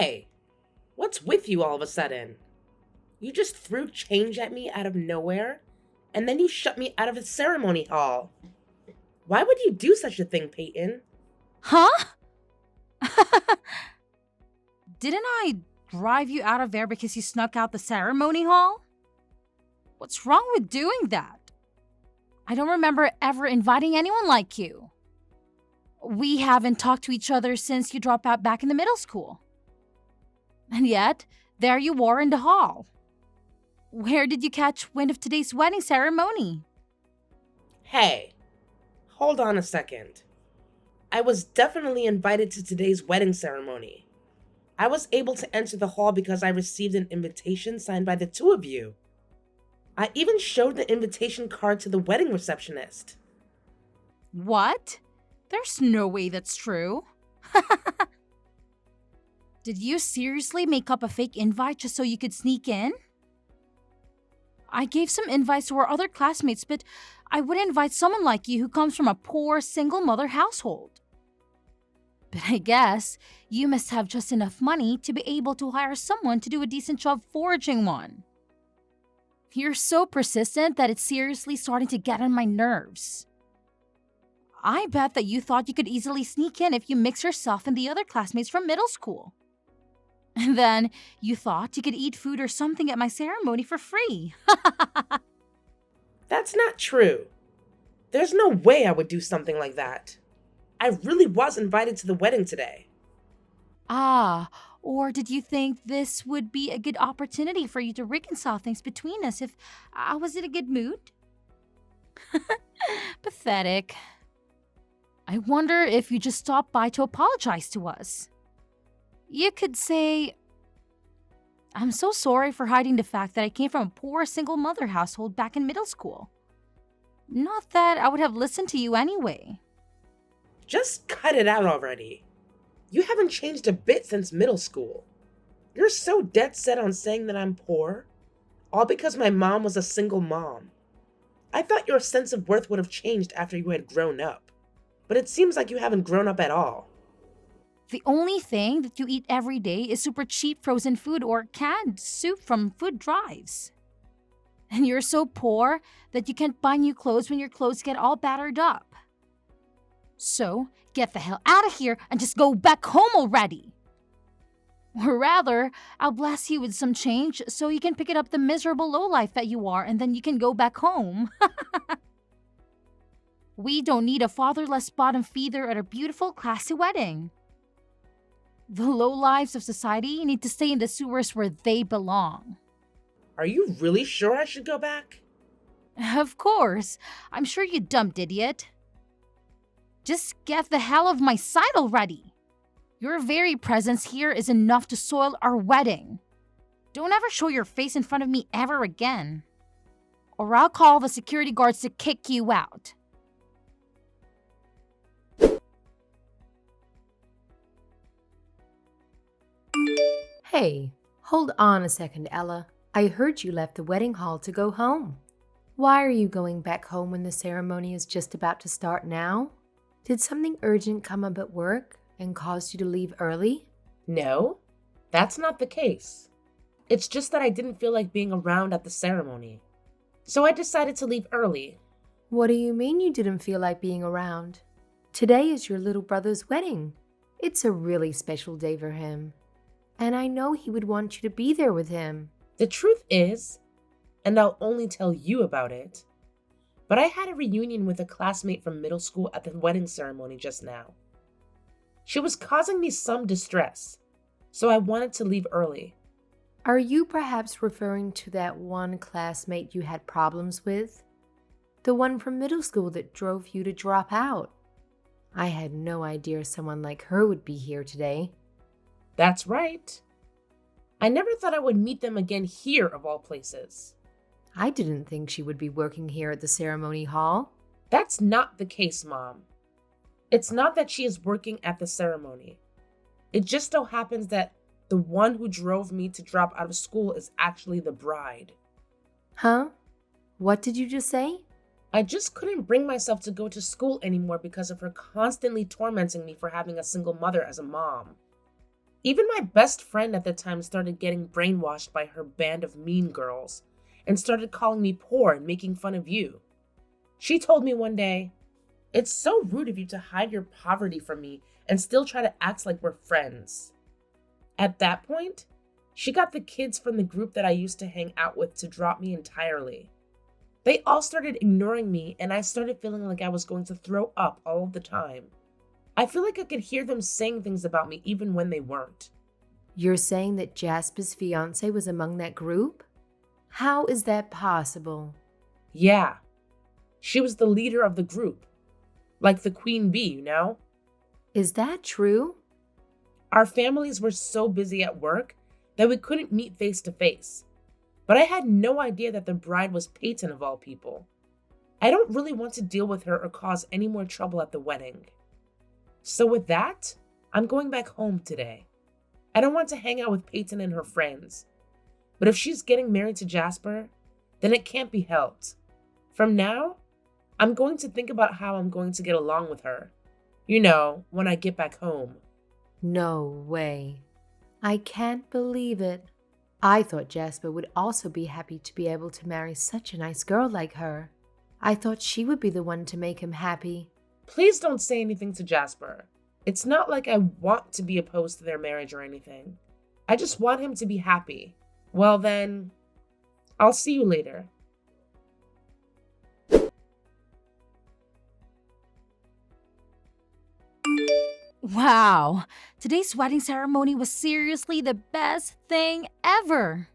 Hey, what's with you all of a sudden? You just threw change at me out of nowhere, and then you shut me out of the ceremony hall. Why would you do such a thing, Peyton? Huh? Didn't I drive you out of there because you snuck out the ceremony hall? What's wrong with doing that? I don't remember ever inviting anyone like you. We haven't talked to each other since you dropped out back in the middle school. And yet, there you were in the hall. Where did you catch wind of today's wedding ceremony? Hey, hold on a second. I was definitely invited to today's wedding ceremony. I was able to enter the hall because I received an invitation signed by the two of you. I even showed the invitation card to the wedding receptionist. What? There's no way that's true. Did you seriously make up a fake invite just so you could sneak in? I gave some invites to our other classmates, but I wouldn't invite someone like you who comes from a poor single mother household. But I guess you must have just enough money to be able to hire someone to do a decent job forging one. You're so persistent that it's seriously starting to get on my nerves. I bet that you thought you could easily sneak in if you mix yourself and the other classmates from middle school. And then you thought you could eat food or something at my ceremony for free. That's not true. There's no way I would do something like that. I really was invited to the wedding today. Or did you think this would be a good opportunity for you to reconcile things between us if I was in a good mood? Pathetic. I wonder if you just stopped by to apologize to us. You could say, I'm so sorry for hiding the fact that I came from a poor single mother household back in middle school. Not that I would have listened to you anyway. Just cut it out already. You haven't changed a bit since middle school. You're so dead set on saying that I'm poor, all because my mom was a single mom. I thought your sense of worth would have changed after you had grown up, but it seems like you haven't grown up at all. The only thing that you eat every day is super cheap frozen food or canned soup from food drives. And you're so poor that you can't buy new clothes when your clothes get all battered up. So, get the hell out of here and just go back home already. Or rather, I'll bless you with some change so you can pick it up the miserable lowlife that you are and then you can go back home. We don't need a fatherless bottom feeder at a beautiful, classy wedding. The lowlives of society need to stay in the sewers where they belong. Are you really sure I should go back? Of course. I'm sure you dumb idiot. Just get the hell off my sight already. Your very presence here is enough to soil our wedding. Don't ever show your face in front of me ever again. Or I'll call the security guards to kick you out. Hey, hold on a second, Ella. I heard you left the wedding hall to go home. Why are you going back home when the ceremony is just about to start now? Did something urgent come up at work and caused you to leave early? No, that's not the case. It's just that I didn't feel like being around at the ceremony. So I decided to leave early. What do you mean you didn't feel like being around? Today is your little brother's wedding. It's a really special day for him. And I know he would want you to be there with him. The truth is, and I'll only tell you about it, but I had a reunion with a classmate from middle school at the wedding ceremony just now. She was causing me some distress, so I wanted to leave early. Are you perhaps referring to that one classmate you had problems with? The one from middle school that drove you to drop out? I had no idea someone like her would be here today. That's right. I never thought I would meet them again here of all places. I didn't think she would be working here at the ceremony hall. That's not the case, Mom. It's not that she is working at the ceremony. It just so happens that the one who drove me to drop out of school is actually the bride. Huh? What did you just say? I just couldn't bring myself to go to school anymore because of her constantly tormenting me for having a single mother as a mom. Even my best friend at the time started getting brainwashed by her band of mean girls and started calling me poor and making fun of you. She told me one day, "It's so rude of you to hide your poverty from me and still try to act like we're friends." At that point, she got the kids from the group that I used to hang out with to drop me entirely. They all started ignoring me, and I started feeling like I was going to throw up all of the time. I feel like I could hear them saying things about me even when they weren't. You're saying that Jasper's fiance was among that group? How is that possible? Yeah, she was the leader of the group. Like the queen bee, you know? Is that true? Our families were so busy at work that we couldn't meet face to face. But I had no idea that the bride was Peyton of all people. I don't really want to deal with her or cause any more trouble at the wedding. So with that, I'm going back home today. I don't want to hang out with Peyton and her friends. But if she's getting married to Jasper, then it can't be helped. From now, I'm going to think about how I'm going to get along with her. You know, when I get back home. No way. I can't believe it. I thought Jasper would also be happy to be able to marry such a nice girl like her. I thought she would be the one to make him happy. Please don't say anything to Jasper. It's not like I want to be opposed to their marriage or anything. I just want him to be happy. Well then, I'll see you later. Wow, today's wedding ceremony was seriously the best thing ever.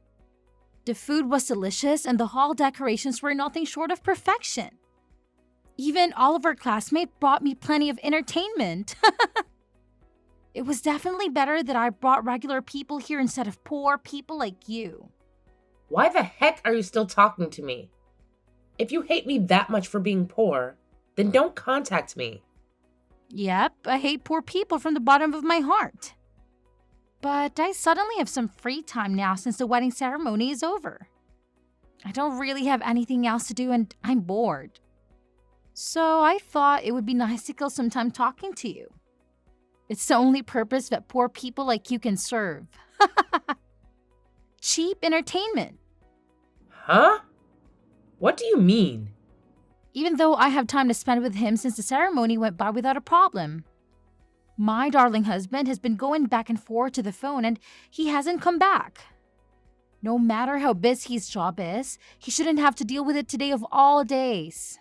The food was delicious and the hall decorations were nothing short of perfection. Even all of our classmates brought me plenty of entertainment. It was definitely better that I brought regular people here instead of poor people like you. Why the heck are you still talking to me? If you hate me that much for being poor, then don't contact me. Yep, I hate poor people from the bottom of my heart. But I suddenly have some free time now since the wedding ceremony is over. I don't really have anything else to do and I'm bored. So I thought it would be nice to kill some time talking to you. It's the only purpose that poor people like you can serve. Cheap entertainment. Huh? What do you mean? Even though I have time to spend with him since the ceremony went by without a problem. My darling husband has been going back and forth to the phone and he hasn't come back. No matter how busy his job is, he shouldn't have to deal with it today of all days.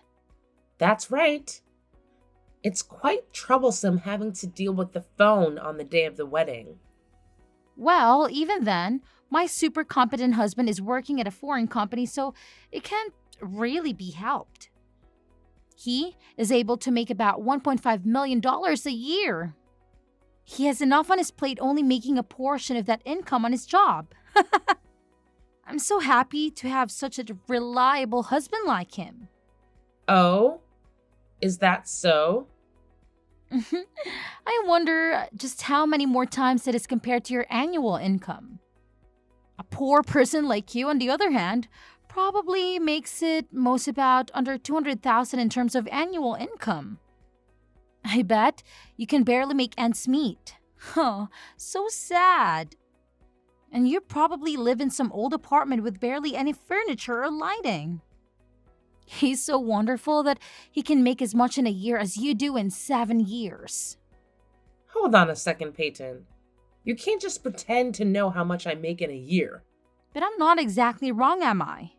That's right. It's quite troublesome having to deal with the phone on the day of the wedding. Well, even then, my super competent husband is working at a foreign company, so it can't really be helped. He is able to make about $1.5 million a year. He has enough on his plate only making a portion of that income on his job. I'm so happy to have such a reliable husband like him. Oh? Is that so? I wonder just how many more times that is compared to your annual income. A poor person like you, on the other hand, probably makes it most about under $200,000 in terms of annual income. I bet you can barely make ends meet. Oh, so sad. And you probably live in some old apartment with barely any furniture or lighting. He's so wonderful that he can make as much in a year as you do in 7 years. Hold on a second, Peyton. You can't just pretend to know how much I make in a year. But I'm not exactly wrong, am I?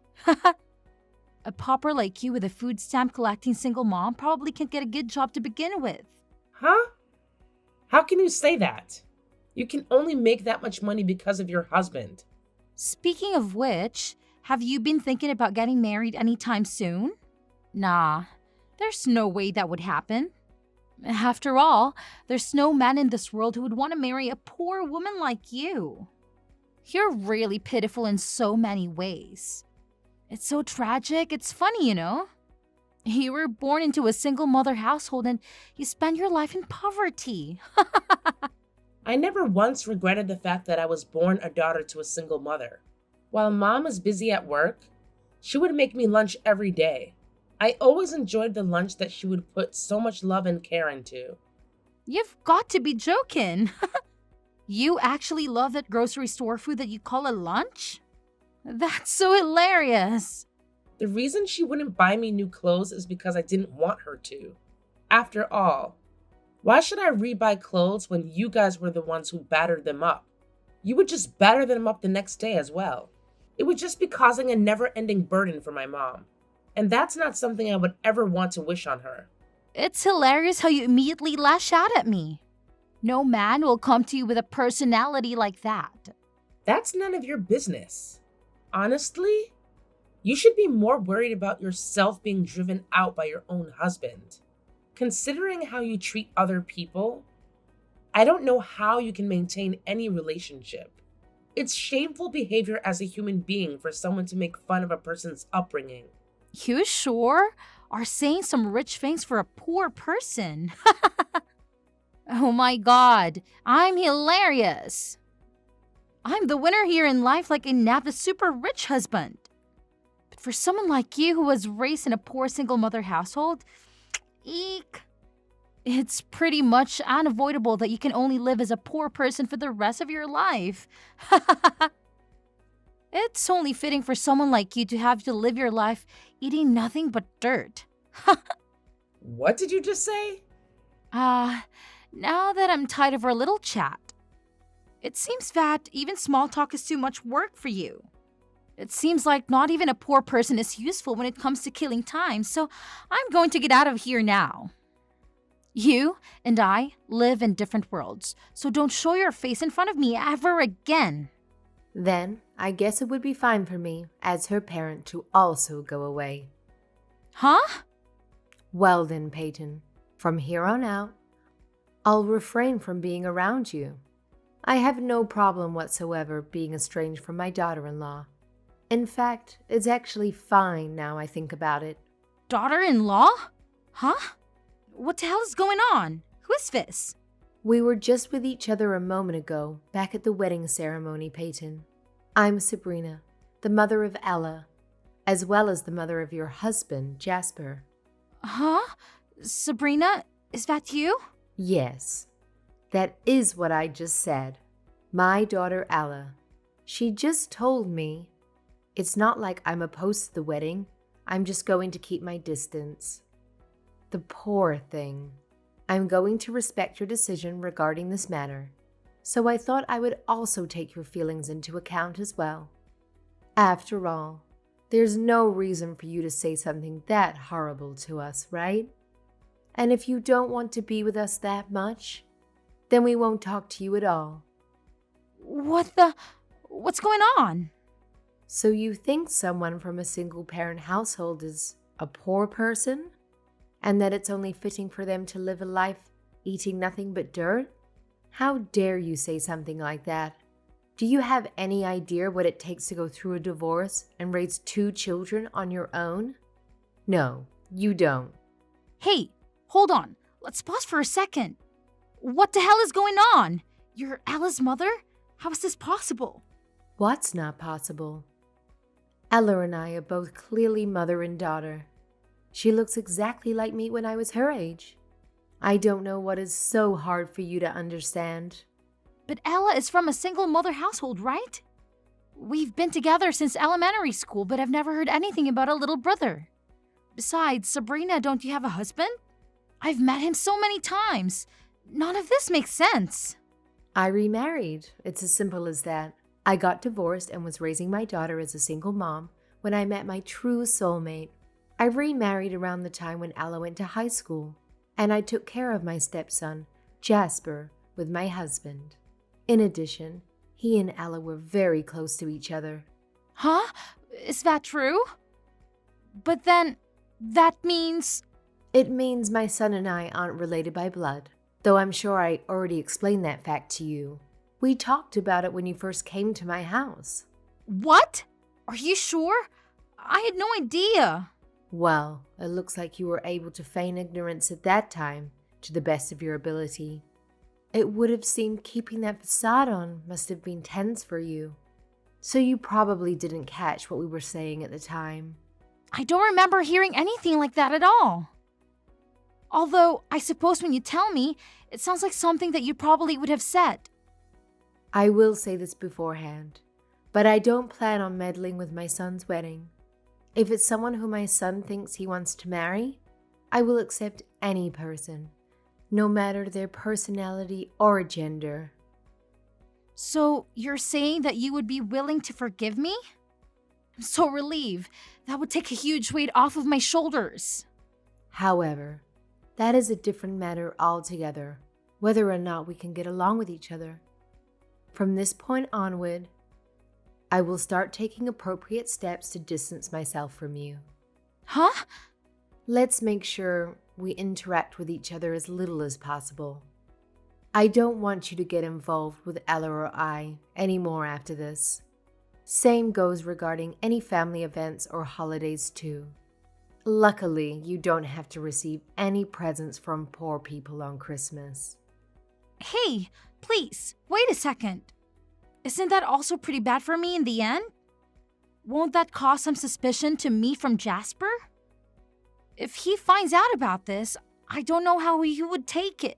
A pauper like you with a food stamp collecting single mom probably can't get a good job to begin with. Huh? How can you say that? You can only make that much money because of your husband. Speaking of which, have you been thinking about getting married anytime soon? Nah, there's no way that would happen. After all, there's no man in this world who would want to marry a poor woman like you. You're really pitiful in so many ways. It's so tragic, it's funny, you know? You were born into a single mother household and you spend your life in poverty. I never once regretted the fact that I was born a daughter to a single mother. While mom was busy at work, she would make me lunch every day. I always enjoyed the lunch that she would put so much love and care into. You've got to be joking. You actually love that grocery store food that you call a lunch? That's so hilarious. The reason she wouldn't buy me new clothes is because I didn't want her to. After all, why should I rebuy clothes when you guys were the ones who battered them up? You would just batter them up the next day as well. It would just be causing a never-ending burden for my mom. And that's not something I would ever want to wish on her. It's hilarious how you immediately lash out at me. No man will come to you with a personality like that. That's none of your business. Honestly, you should be more worried about yourself being driven out by your own husband. Considering how you treat other people, I don't know how you can maintain any relationship. It's shameful behavior as a human being for someone to make fun of a person's upbringing. You sure are saying some rich things for a poor person. Oh my god, I'm hilarious. I'm the winner here in life like I nabbed a super rich husband. But for someone like you who was raised in a poor single mother household, eek. It's pretty much unavoidable that you can only live as a poor person for the rest of your life. It's only fitting for someone like you to have to live your life eating nothing but dirt. What did you just say? Now that I'm tired of our little chat, it seems that even small talk is too much work for you. It seems like not even a poor person is useful when it comes to killing time, so I'm going to get out of here now. You and I live in different worlds, so don't show your face in front of me ever again. Then I guess it would be fine for me, as her parent, to also go away. Huh? Well then, Peyton, from here on out, I'll refrain from being around you. I have no problem whatsoever being estranged from my daughter-in-law. In fact, it's actually fine now I think about it. Daughter-in-law? Huh? What the hell is going on? Who is this? We were just with each other a moment ago, back at the wedding ceremony, Peyton. I'm Sabrina, the mother of Ella, as well as the mother of your husband, Jasper. Huh? Sabrina, is that you? Yes, that is what I just said. My daughter Ella. She just told me it's not like I'm opposed to the wedding. I'm just going to keep my distance. The poor thing. I'm going to respect your decision regarding this matter, so I thought I would also take your feelings into account as well. After all, there's no reason for you to say something that horrible to us, right? And if you don't want to be with us that much, then we won't talk to you at all. What's going on? So you think someone from a single-parent household is a poor person? And that it's only fitting for them to live a life eating nothing but dirt? How dare you say something like that? Do you have any idea what it takes to go through a divorce and raise 2 children on your own? No, you don't. Hey, hold on. Let's pause for a second. What the hell is going on? You're Ella's mother? How is this possible? What's not possible? Ella and I are both clearly mother and daughter. She looks exactly like me when I was her age. I don't know what is so hard for you to understand. But Ella is from a single mother household, right? We've been together since elementary school, but I've never heard anything about a little brother. Besides, Sabrina, don't you have a husband? I've met him so many times. None of this makes sense. I remarried. It's as simple as that. I got divorced and was raising my daughter as a single mom when I met my true soulmate. I remarried around the time when Ella went to high school, and I took care of my stepson, Jasper, with my husband. In addition, he and Ella were very close to each other. Huh? Is that true? But then, that means... It means my son and I aren't related by blood, though I'm sure I already explained that fact to you. We talked about it when you first came to my house. What? Are you sure? I had no idea. Well, it looks like you were able to feign ignorance at that time, to the best of your ability. It would have seemed keeping that facade on must have been tense for you. So you probably didn't catch what we were saying at the time. I don't remember hearing anything like that at all. Although, I suppose when you tell me, it sounds like something that you probably would have said. I will say this beforehand, but I don't plan on meddling with my son's wedding. If it's someone who my son thinks he wants to marry, I will accept any person, no matter their personality or gender. So you're saying that you would be willing to forgive me? I'm so relieved. That would take a huge weight off of my shoulders. However, that is a different matter altogether, whether or not we can get along with each other. From this point onward, I will start taking appropriate steps to distance myself from you. Huh? Let's make sure we interact with each other as little as possible. I don't want you to get involved with Ella or I anymore after this. Same goes regarding any family events or holidays too. Luckily, you don't have to receive any presents from poor people on Christmas. Hey, please, wait a second. Isn't that also pretty bad for me in the end? Won't that cause some suspicion to me from Jasper? If he finds out about this, I don't know how he would take it.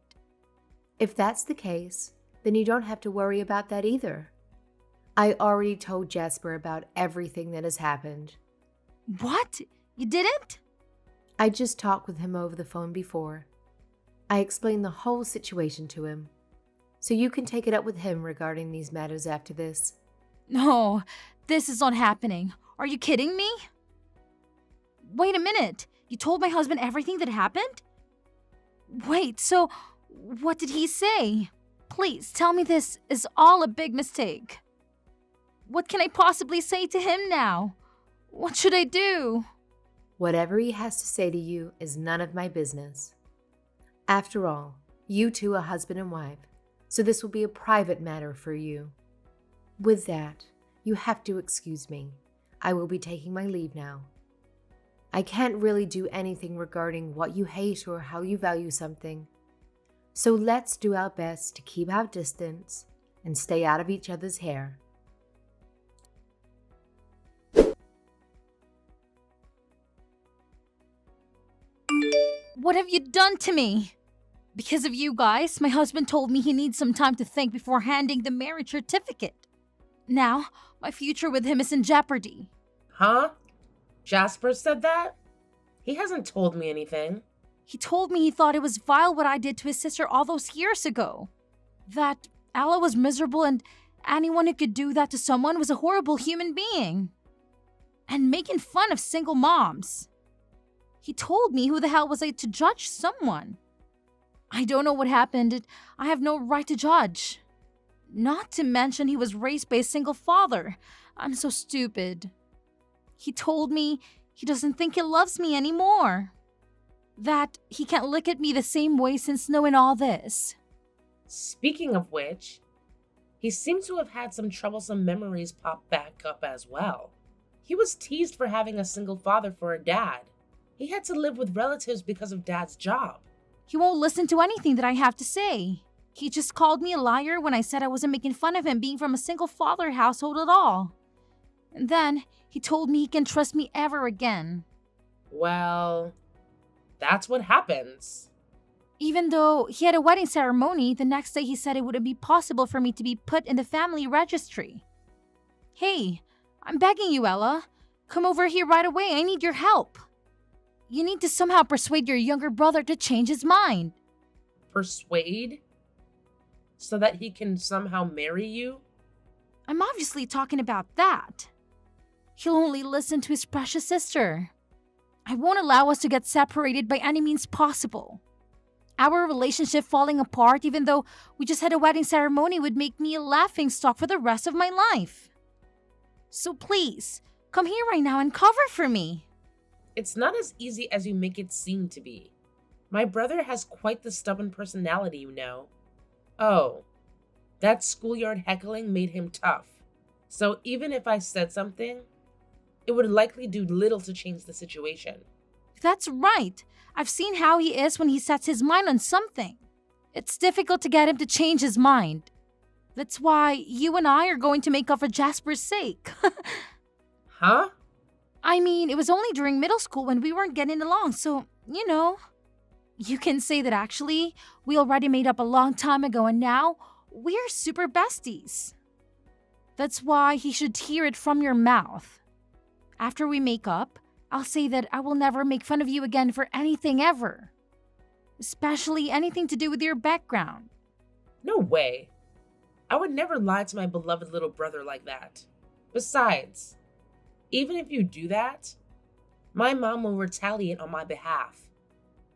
If that's the case, then you don't have to worry about that either. I already told Jasper about everything that has happened. What? You didn't? I just talked with him over the phone before. I explained the whole situation to him. So you can take it up with him regarding these matters after this. No, this is not happening. Are you kidding me? Wait a minute. You told my husband everything that happened? Wait, so what did he say? Please tell me this is all a big mistake. What can I possibly say to him now? What should I do? Whatever he has to say to you is none of my business. After all, you two are husband and wife, so this will be a private matter for you. With that, you have to excuse me. I will be taking my leave now. I can't really do anything regarding what you hate or how you value something. So let's do our best to keep our distance and stay out of each other's hair. What have you done to me? Because of you guys, my husband told me he needs some time to think before handing the marriage certificate. Now, my future with him is in jeopardy. Huh? Jasper said that? He hasn't told me anything. He told me he thought it was vile what I did to his sister all those years ago. That Ella was miserable and anyone who could do that to someone was a horrible human being. And making fun of single moms. He told me who the hell was I to judge someone. I don't know what happened and I have no right to judge. Not to mention he was raised by a single father. I'm so stupid. He told me he doesn't think he loves me anymore. That he can't look at me the same way since knowing all this. Speaking of which, he seems to have had some troublesome memories pop back up as well. He was teased for having a single father for a dad. He had to live with relatives because of Dad's job. He won't listen to anything that I have to say. He just called me a liar when I said I wasn't making fun of him being from a single father household at all. And then he told me he can trust me ever again. Well, that's what happens. Even though he had a wedding ceremony, the next day he said it wouldn't be possible for me to be put in the family registry. Hey, I'm begging you, Ella. Come over here right away. I need your help. You need to somehow persuade your younger brother to change his mind. Persuade? So that he can somehow marry you? I'm obviously talking about that. He'll only listen to his precious sister. I won't allow us to get separated by any means possible. Our relationship falling apart, even though we just had a wedding ceremony, would make me a laughingstock for the rest of my life. So please, come here right now and cover for me. It's not as easy as you make it seem to be. My brother has quite the stubborn personality, you know. Oh, that schoolyard heckling made him tough. So even if I said something, it would likely do little to change the situation. That's right. I've seen how he is when he sets his mind on something. It's difficult to get him to change his mind. That's why you and I are going to make up for Jasper's sake. Huh? I mean, it was only during middle school when we weren't getting along, so, you know. You can say that actually, we already made up a long time ago and now we're super besties. That's why he should hear it from your mouth. After we make up, I'll say that I will never make fun of you again for anything ever. Especially anything to do with your background. No way. I would never lie to my beloved little brother like that. Besides, even if you do that, my mom will retaliate on my behalf.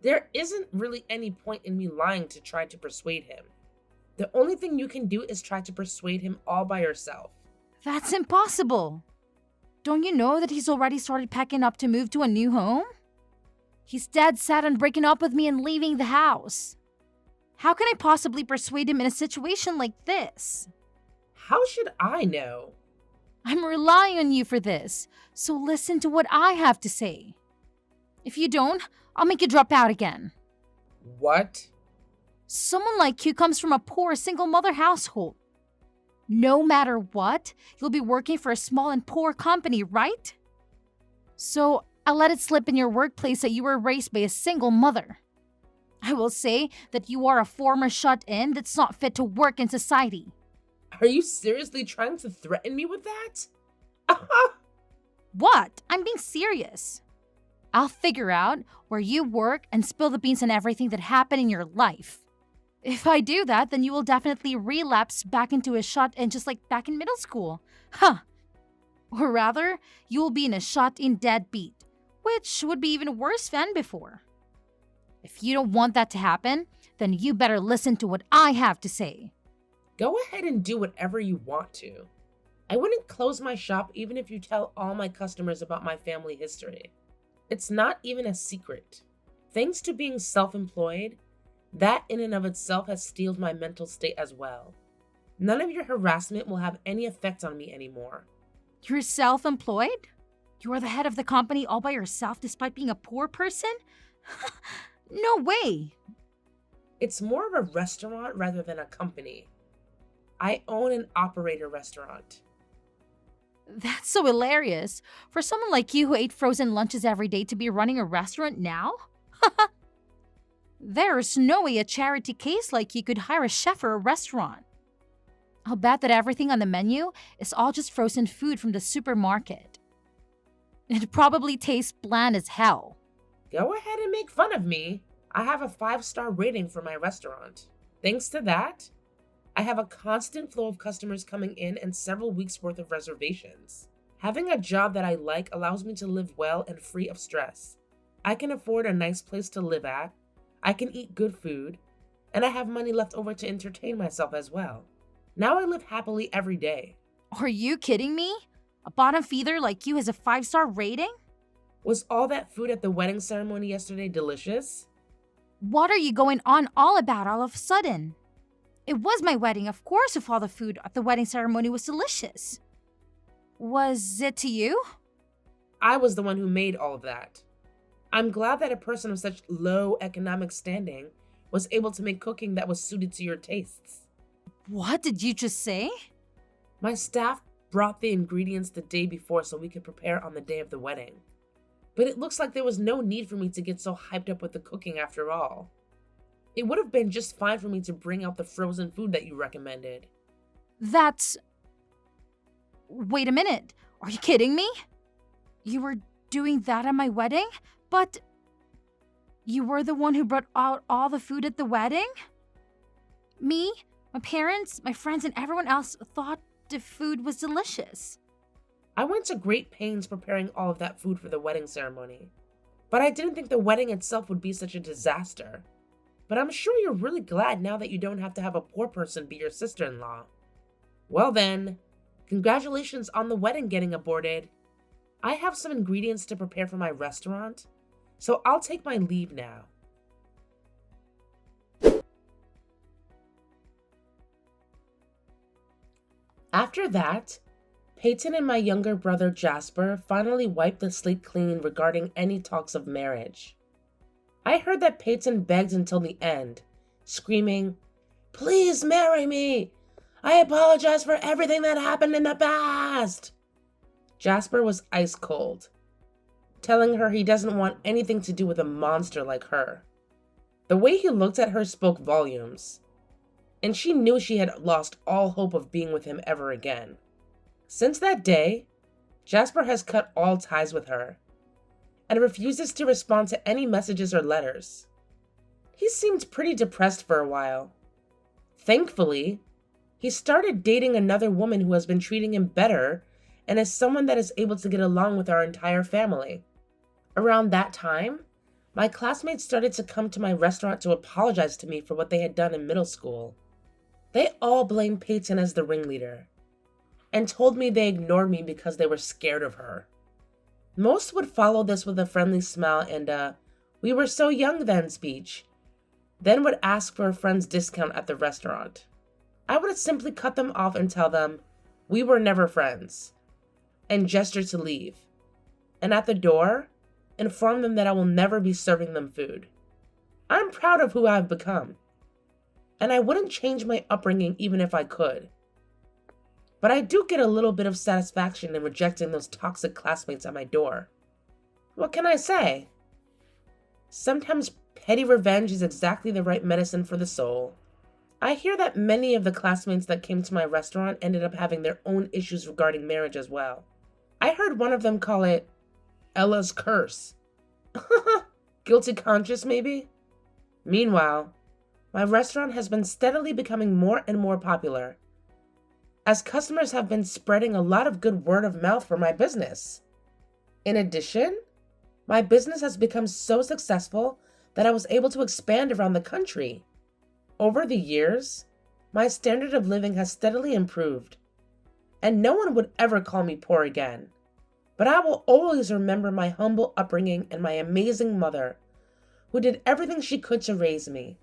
There isn't really any point in me lying to try to persuade him. The only thing you can do is try to persuade him all by yourself. That's impossible. Don't you know that he's already started packing up to move to a new home? He's dead set on breaking up with me and leaving the house. How can I possibly persuade him in a situation like this? How should I know? I'm relying on you for this, so listen to what I have to say. If you don't, I'll make you drop out again. What? Someone like you comes from a poor single mother household. No matter what, you'll be working for a small and poor company, right? So I'll let it slip in your workplace that you were raised by a single mother. I will say that you are a former shut-in that's not fit to work in society. Are you seriously trying to threaten me with that? What? I'm being serious. I'll figure out where you work and spill the beans on everything that happened in your life. If I do that, then you will definitely relapse back into a shut-in just like back in middle school. Or rather, you will be in a shut-in deadbeat, which would be even worse than before. If you don't want that to happen, then you better listen to what I have to say. Go ahead and do whatever you want to. I wouldn't close my shop even if you tell all my customers about my family history. It's not even a secret. Thanks to being self-employed, that in and of itself has steeled my mental state as well. None of your harassment will have any effect on me anymore. You're self-employed? You are the head of the company all by yourself despite being a poor person? No way. It's more of a restaurant rather than a company. I own and operate a restaurant. That's so hilarious. For someone like you who ate frozen lunches every day to be running a restaurant now? There's no way a charity case like you could hire a chef for a restaurant. I'll bet that everything on the menu is all just frozen food from the supermarket. It probably tastes bland as hell. Go ahead and make fun of me. I have a 5-star rating for my restaurant. Thanks to that, I have a constant flow of customers coming in and several weeks' worth of reservations. Having a job that I like allows me to live well and free of stress. I can afford a nice place to live at, I can eat good food, and I have money left over to entertain myself as well. Now I live happily every day. Are you kidding me? A bottom feeder like you has a 5-star rating? Was all that food at the wedding ceremony yesterday delicious? What are you going on all about all of a sudden? It was my wedding, of course, if all the food at the wedding ceremony was delicious. Was it to you? I was the one who made all of that. I'm glad that a person of such low economic standing was able to make cooking that was suited to your tastes. What did you just say? My staff brought the ingredients the day before so we could prepare on the day of the wedding. But it looks like there was no need for me to get so hyped up with the cooking after all. It would have been just fine for me to bring out the frozen food that you recommended. That's... Wait a minute. Are you kidding me? You were doing that at my wedding? But... You were the one who brought out all the food at the wedding? Me, my parents, my friends, and everyone else thought the food was delicious. I went to great pains preparing all of that food for the wedding ceremony. But I didn't think the wedding itself would be such a disaster. But I'm sure you're really glad now that you don't have to have a poor person be your sister-in-law. Well then, congratulations on the wedding getting aborted. I have some ingredients to prepare for my restaurant, so I'll take my leave now. After that, Peyton and my younger brother Jasper finally wiped the slate clean regarding any talks of marriage. I heard that Peyton begged until the end, screaming, "Please marry me! I apologize for everything that happened in the past!" Jasper was ice cold, telling her he doesn't want anything to do with a monster like her. The way he looked at her spoke volumes. and she knew she had lost all hope of being with him ever again. Since that day, Jasper has cut all ties with her and refuses to respond to any messages or letters. He seemed pretty depressed for a while. Thankfully, he started dating another woman who has been treating him better and is someone that is able to get along with our entire family. Around that time, my classmates started to come to my restaurant to apologize to me for what they had done in middle school. They all blamed Peyton as the ringleader and told me they ignored me because they were scared of her. Most would follow this with a friendly smile and "we were so young then" speech, then would ask for a friend's discount at the restaurant. I would simply cut them off and tell them we were never friends, and gesture to leave, and at the door, inform them that I will never be serving them food. I'm proud of who I've become, and I wouldn't change my upbringing even if I could. But I do get a little bit of satisfaction in rejecting those toxic classmates at my door. What can I say? Sometimes petty revenge is exactly the right medicine for the soul. I hear that many of the classmates that came to my restaurant ended up having their own issues regarding marriage as well. I heard one of them call it Ella's curse. Guilty conscience, maybe? Meanwhile, my restaurant has been steadily becoming more and more popular, as customers have been spreading a lot of good word of mouth for my business. In addition, my business has become so successful that I was able to expand around the country. Over the years, my standard of living has steadily improved, and no one would ever call me poor again. But I will always remember my humble upbringing and my amazing mother, who did everything she could to raise me.